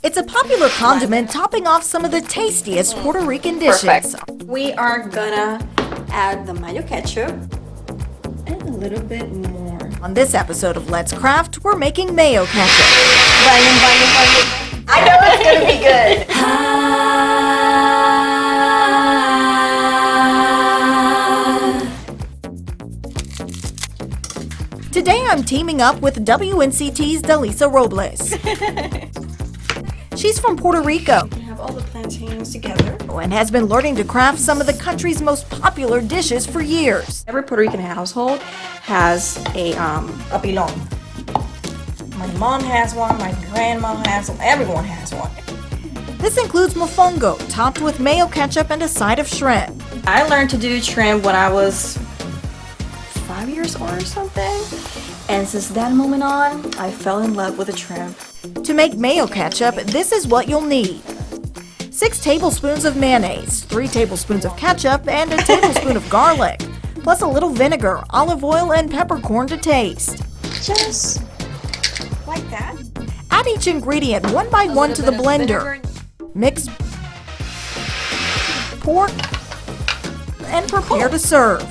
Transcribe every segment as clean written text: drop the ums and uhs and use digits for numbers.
It's a popular condiment topping off some of the tastiest Puerto Rican dishes. Perfect. We are gonna add the mayo ketchup and a little bit more. On this episode of Let's Craft, we're making mayo ketchup. Banging. I know it's gonna be good. Today I'm teaming up with WNCT's Dalisa Robles. She's from Puerto Rico. We have all the plantains together. And has been learning to craft some of the country's most popular dishes for years. Every Puerto Rican household has a pilon. My mom has one, my grandma has one, everyone has one. This includes mofongo, topped with mayo ketchup and a side of shrimp. I learned to do shrimp when I was 5 years old or something. And since that moment on, I fell in love with the shrimp. To make mayo ketchup, this is what you'll need. 6 tablespoons of mayonnaise, 3 tablespoons of ketchup, and a tablespoon of garlic, plus a little vinegar, olive oil, and peppercorn to taste. Just like that. Add each ingredient one by one to the blender. Mix, pour, and prepare to serve.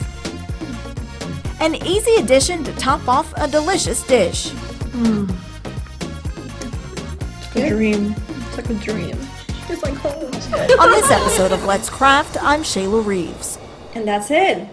An easy addition to top off a delicious dish. It's like a dream. It's like a dream. It's like home. On this episode of Let's Craft, I'm Shayla Reaves. And that's it.